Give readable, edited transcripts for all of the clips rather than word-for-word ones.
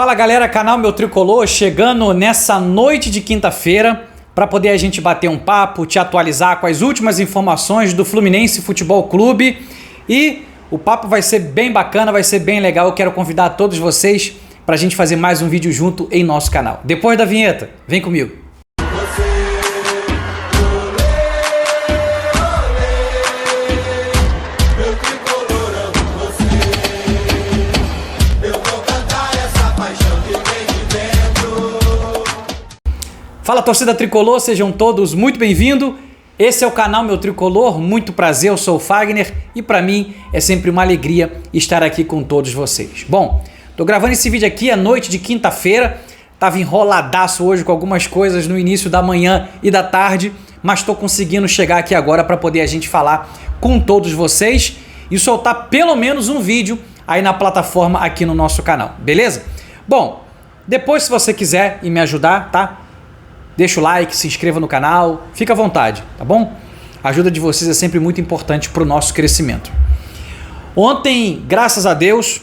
Fala galera, canal Meu Tricolor, chegando nessa noite de quinta-feira para poder a gente bater um papo, te atualizar com as últimas informações do Fluminense Futebol Clube. E o papo vai ser bem bacana, vai ser bem legal. Eu quero convidar todos vocês para a gente fazer mais um vídeo junto em nosso canal. Depois da vinheta, vem comigo. Fala torcida tricolor, sejam todos muito bem-vindos. Esse é o canal Meu Tricolor, muito prazer, eu sou o Fagner e para mim é sempre uma alegria estar aqui com todos vocês. Bom, tô gravando esse vídeo aqui à noite de quinta-feira, tava enroladaço hoje com algumas coisas no início da manhã e da tarde, mas tô conseguindo chegar aqui agora para poder a gente falar com todos vocês e soltar pelo menos um vídeo aí na plataforma aqui no nosso canal, beleza? Bom, depois se você quiser e me ajudar, tá? Deixa o like, se inscreva no canal, fica à vontade, tá bom? A ajuda de vocês é sempre muito importante para o nosso crescimento. Ontem, graças a Deus,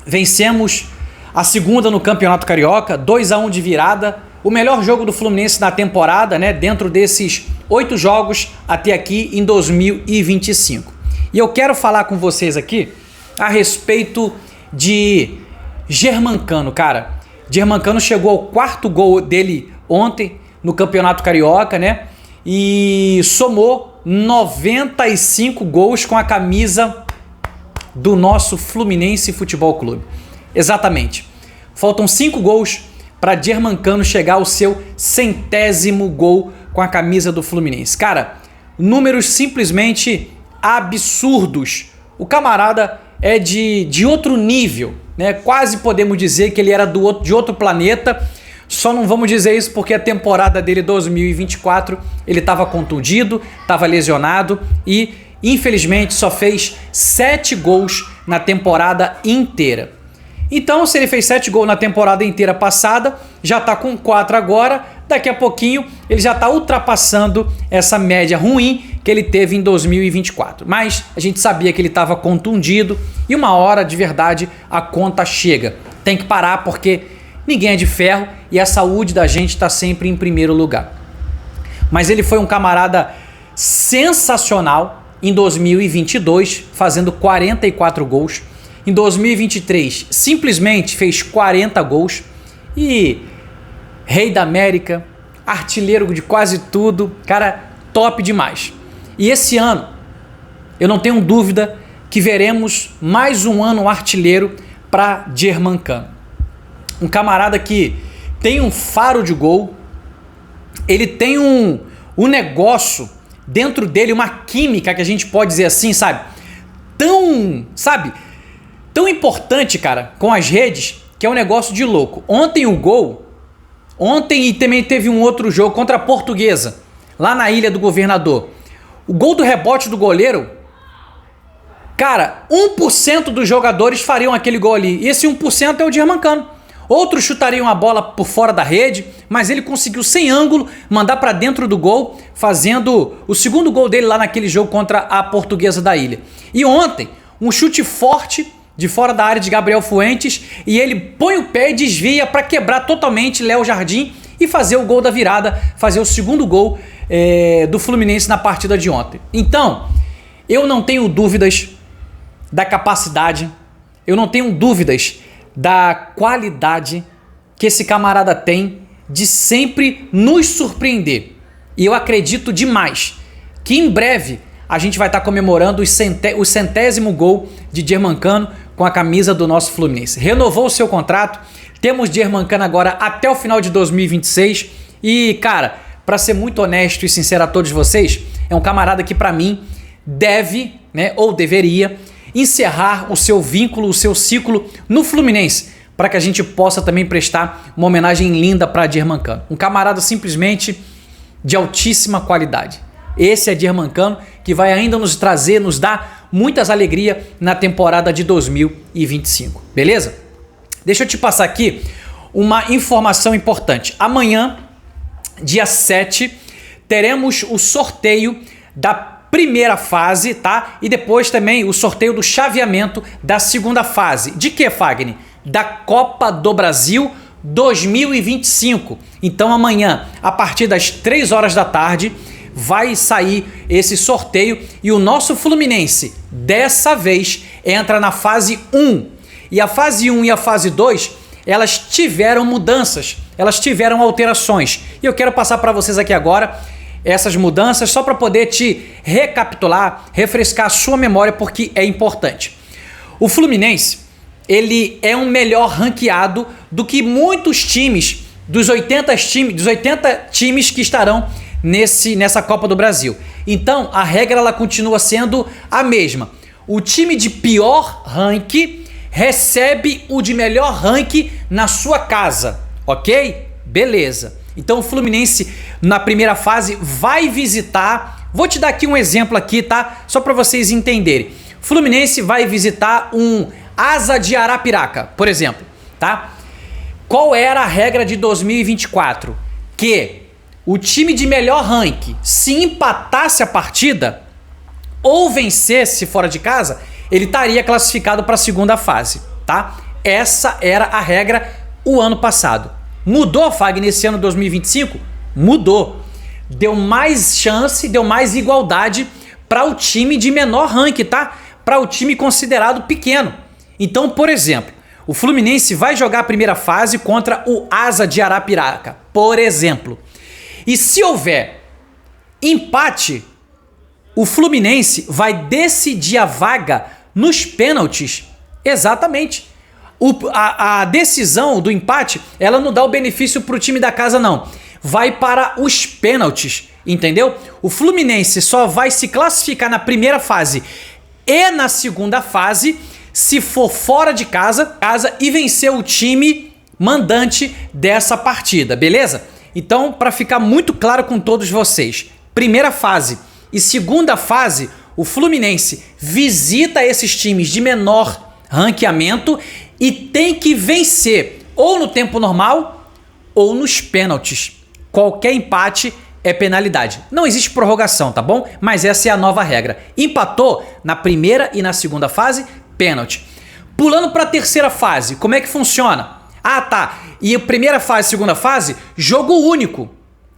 vencemos a segunda no Campeonato Carioca, 2-1 de virada, o melhor jogo do Fluminense na temporada, né? Dentro desses 8 jogos até aqui em 2025. E eu quero falar com vocês aqui a respeito de Germancano, cara. Germancano chegou ao 4º gol dele ontem no Campeonato Carioca, né? E somou 95 gols com a camisa do nosso Fluminense Futebol Clube. Exatamente. Faltam 5 gols para Germancano chegar ao seu 100º gol com a camisa do Fluminense. Cara, números simplesmente absurdos. O camarada é de outro nível, né? Quase podemos dizer que ele era de outro planeta. Só não vamos dizer isso porque a temporada dele 2024 ele estava contundido, estava lesionado e infelizmente só fez 7 gols na temporada inteira. Então se ele fez 7 gols na temporada inteira passada, já está com 4 agora, daqui a pouquinho ele já está ultrapassando essa média ruim que ele teve em 2024. Mas a gente sabia que ele estava contundido e uma hora de verdade a conta chega. Tem que parar porque ninguém é de ferro e a saúde da gente está sempre em primeiro lugar. Mas ele foi um camarada sensacional em 2022, fazendo 44 gols. Em 2023, simplesmente fez 40 gols. E rei da América, artilheiro de quase tudo, cara, top demais. E esse ano, eu não tenho dúvida que veremos mais um ano artilheiro para Germancano. Um camarada que tem um faro de gol, ele tem um negócio dentro dele, uma química que a gente pode dizer assim, tão importante, cara, com as redes, que é um negócio de louco. Ontem e também teve um outro jogo contra a Portuguesa, lá na Ilha do Governador. O gol do rebote do goleiro, cara, 1% dos jogadores fariam aquele gol ali, e esse 1% é o Germancano. Outros chutariam a bola por fora da rede, mas ele conseguiu sem ângulo mandar para dentro do gol, fazendo o segundo gol dele lá naquele jogo contra a Portuguesa da Ilha. E ontem, um chute forte de fora da área de Gabriel Fuentes e ele põe o pé e desvia para quebrar totalmente Léo Jardim e fazer o gol da virada, fazer o segundo gol do Fluminense na partida de ontem. Então, eu não tenho dúvidas da capacidade, eu não tenho dúvidas da qualidade que esse camarada tem de sempre nos surpreender. E eu acredito demais que em breve a gente vai estar comemorando o 100º gol de Germancano com a camisa do nosso Fluminense. Renovou o seu contrato, temos Germancano agora até o final de 2026 e, cara, para ser muito honesto e sincero a todos vocês, é um camarada que para mim deve, né, ou deveria encerrar o seu vínculo, o seu ciclo no Fluminense, para que a gente possa também prestar uma homenagem linda para Germancano. Um camarada simplesmente de altíssima qualidade. Esse é Germancano que vai ainda nos trazer, nos dar muitas alegrias na temporada de 2025. Beleza? Deixa eu te passar aqui uma informação importante. Amanhã, dia 7, teremos o sorteio da primeira fase, tá? E depois também o sorteio do chaveamento da segunda fase. De que, Fagner? da Copa do Brasil 2025. Então amanhã, a partir das 3 horas da tarde, vai sair esse sorteio e o nosso Fluminense, dessa vez, entra na fase 1. E a fase 1 e a fase 2, elas tiveram mudanças, elas tiveram alterações. E eu quero passar para vocês aqui agora essas mudanças só para poder te recapitular, refrescar a sua memória, porque é importante. O Fluminense, ele é um melhor ranqueado do que muitos times, dos 80 times que estarão nessa Copa do Brasil. Então, a regra ela continua sendo a mesma. O time de pior ranking recebe o de melhor ranking na sua casa, ok? Beleza. Então, o Fluminense, na primeira fase, vai visitar... Vou te dar aqui um exemplo aqui, tá? Só para vocês entenderem. O Fluminense vai visitar um Asa de Arapiraca, por exemplo, tá? Qual era a regra de 2024? Que o time de melhor ranking, se empatasse a partida ou vencesse fora de casa, ele estaria classificado para a segunda fase, tá? Essa era a regra o ano passado. Mudou, Fagner, nesse ano 2025? Mudou. Deu mais chance, deu mais igualdade para o time de menor ranking, tá? Para o time considerado pequeno. Então, por exemplo, o Fluminense vai jogar a primeira fase contra o Asa de Arapiraca, por exemplo. E se houver empate, o Fluminense vai decidir a vaga nos pênaltis. Exatamente. A decisão do empate, ela não dá o benefício para o time da casa, não. Vai para os pênaltis, entendeu? O Fluminense só vai se classificar na primeira fase e na segunda fase se for fora de casa e vencer o time mandante dessa partida, beleza? Então, para ficar muito claro com todos vocês, primeira fase e segunda fase, o Fluminense visita esses times de menor ranqueamento e tem que vencer ou no tempo normal ou nos pênaltis. Qualquer empate é penalidade. Não existe prorrogação, tá bom? Mas essa é a nova regra. Empatou na primeira e na segunda fase, pênalti. Pulando para a terceira fase, como é que funciona? Ah, tá. E a primeira fase, segunda fase, jogo único.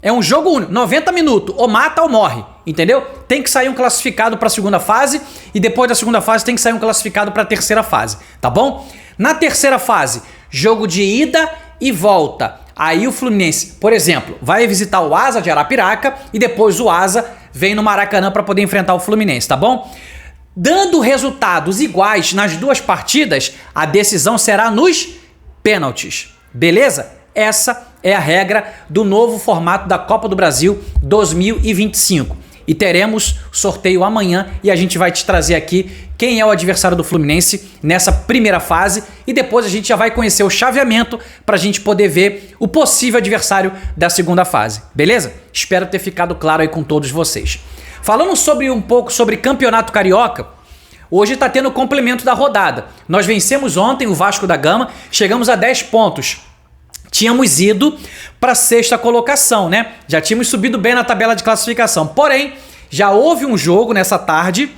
É um jogo único, 90 minutos, ou mata ou morre, entendeu? Tem que sair um classificado para a segunda fase e depois da segunda fase tem que sair um classificado para a terceira fase, tá bom? Na terceira fase, jogo de ida e volta. Aí o Fluminense, por exemplo, vai visitar o Asa de Arapiraca e depois o Asa vem no Maracanã para poder enfrentar o Fluminense, tá bom? Dando resultados iguais nas duas partidas, a decisão será nos pênaltis, beleza? Essa é a regra do novo formato da Copa do Brasil 2025. E teremos sorteio amanhã e a gente vai te trazer aqui quem é o adversário do Fluminense nessa primeira fase e depois a gente já vai conhecer o chaveamento para a gente poder ver o possível adversário da segunda fase, beleza? Espero ter ficado claro aí com todos vocês. Falando um pouco sobre Campeonato Carioca, hoje está tendo o complemento da rodada. Nós vencemos ontem o Vasco da Gama, chegamos a 10 pontos. Tínhamos ido para a sexta colocação, né? Já tínhamos subido bem na tabela de classificação. Porém, já houve um jogo nessa tarde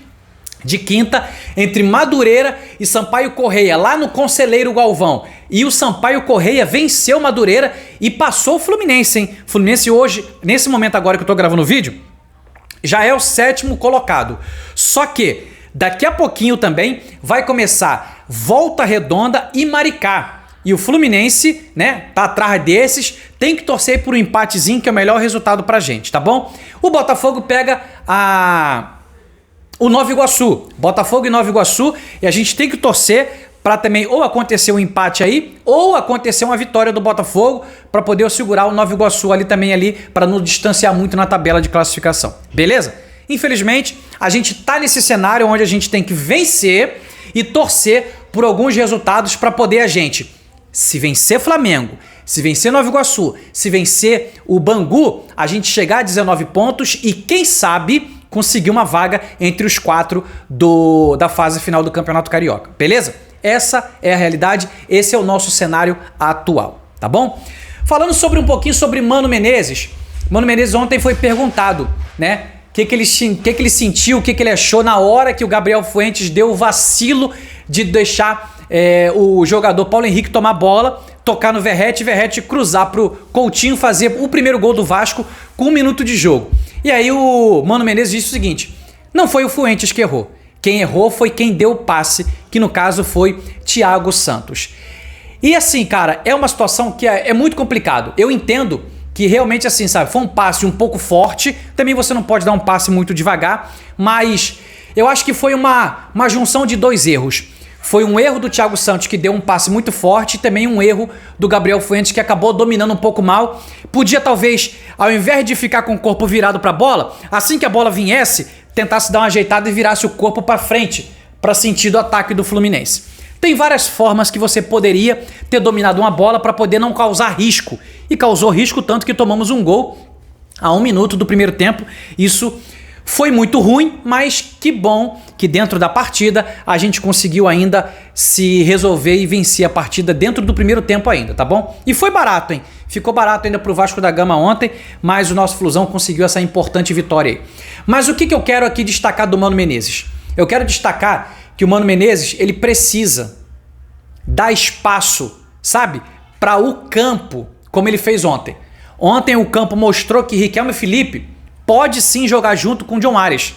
de quinta entre Madureira e Sampaio Corrêa, lá no Conselheiro Galvão. E o Sampaio Corrêa venceu Madureira e passou o Fluminense, hein? Fluminense hoje, nesse momento agora que eu tô gravando o vídeo, já é o 7º colocado. Só que daqui a pouquinho também vai começar Volta Redonda e Maricá. E o Fluminense, né, tá atrás desses, tem que torcer por um empatezinho que é o melhor resultado pra gente, tá bom? O Botafogo pega o Nova Iguaçu. Botafogo e Nova Iguaçu, e a gente tem que torcer para também ou acontecer um empate aí, ou acontecer uma vitória do Botafogo para poder segurar o Nova Iguaçu ali também ali, para não distanciar muito na tabela de classificação. Beleza? Infelizmente, a gente tá nesse cenário onde a gente tem que vencer e torcer por alguns resultados para poder a gente, se vencer Flamengo, se vencer Nova Iguaçu, se vencer o Bangu, a gente chegar a 19 pontos e quem sabe conseguir uma vaga entre os 4 da fase final do Campeonato Carioca. Beleza? Essa é a realidade, esse é o nosso cenário atual, tá bom? Falando um pouquinho sobre Mano Menezes. Mano Menezes ontem foi perguntado, né? O que ele sentiu, o que ele achou na hora que o Gabriel Fuentes deu o vacilo de deixar o jogador Paulo Henrique tomar a bola, tocar no Verratti cruzar pro Coutinho fazer o primeiro gol do Vasco com 1 minuto de jogo. E aí o Mano Menezes disse o seguinte: não foi o Fuentes que errou. Quem errou foi quem deu o passe, que no caso foi Thiago Santos. E assim, cara, é uma situação que é muito complicado. Eu entendo que realmente assim, sabe, foi um passe um pouco forte. Também você não pode dar um passe muito devagar, mas eu acho que foi uma junção de 2 erros. Foi um erro do Thiago Santos, que deu um passe muito forte, e também um erro do Gabriel Fuentes, que acabou dominando um pouco mal. Podia talvez, ao invés de ficar com o corpo virado para a bola, assim que a bola viesse, tentasse dar uma ajeitada e virasse o corpo para frente, para sentir do ataque do Fluminense. Tem várias formas que você poderia ter dominado uma bola para poder não causar risco. E causou risco tanto que tomamos um gol a 1 minuto do primeiro tempo. Isso foi muito ruim, mas que bom que dentro da partida a gente conseguiu ainda se resolver e vencer a partida dentro do primeiro tempo ainda, tá bom? E foi barato, hein? Ficou barato ainda pro Vasco da Gama ontem, mas o nosso Flusão conseguiu essa importante vitória aí. Mas o que eu quero aqui destacar do Mano Menezes? Eu quero destacar que o Mano Menezes, ele precisa dar espaço, sabe? Para o campo, como ele fez ontem. Ontem o campo mostrou que Riquelme Felipe pode sim jogar junto com o John Arias.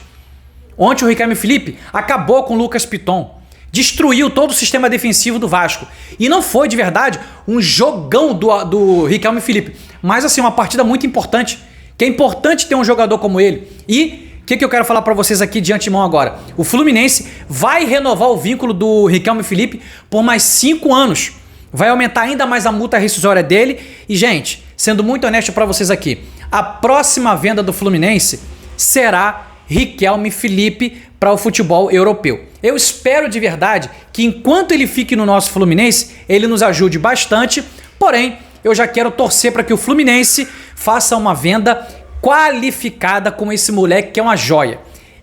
Ontem o Riquelme Felipe acabou com o Lucas Piton, destruiu todo o sistema defensivo do Vasco. E não foi de verdade um jogão do Riquelme Felipe, mas assim, uma partida muito importante, que é importante ter um jogador como ele. E o que eu quero falar para vocês aqui de antemão agora? O Fluminense vai renovar o vínculo do Riquelme Felipe por mais 5 anos. Vai aumentar ainda mais a multa rescisória dele. E, gente, sendo muito honesto para vocês aqui, a próxima venda do Fluminense será Riquelme Felipe para o futebol europeu. Eu espero de verdade que enquanto ele fique no nosso Fluminense, ele nos ajude bastante. Porém, eu já quero torcer para que o Fluminense faça uma venda qualificada com esse moleque que é uma joia.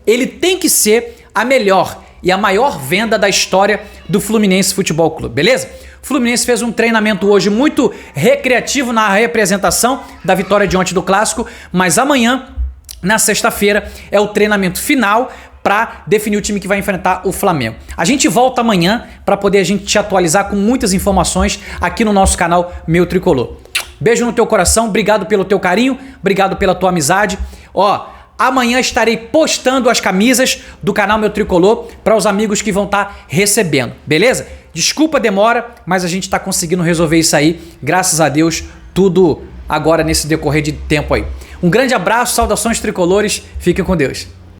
Ele tem que ser a melhor e a maior venda da história do Fluminense Futebol Clube, beleza? O Fluminense fez um treinamento hoje muito recreativo na representação da vitória de ontem do Clássico, mas amanhã, na sexta-feira, é o treinamento final para definir o time que vai enfrentar o Flamengo. A gente volta amanhã para poder a gente te atualizar com muitas informações aqui no nosso canal Meu Tricolor. Beijo no teu coração, obrigado pelo teu carinho, obrigado pela tua amizade. Ó, amanhã estarei postando as camisas do canal Meu Tricolor para os amigos que vão estar recebendo, beleza? Desculpa a demora, mas a gente está conseguindo resolver isso aí, graças a Deus, tudo agora nesse decorrer de tempo aí. Um grande abraço, saudações tricolores, fiquem com Deus.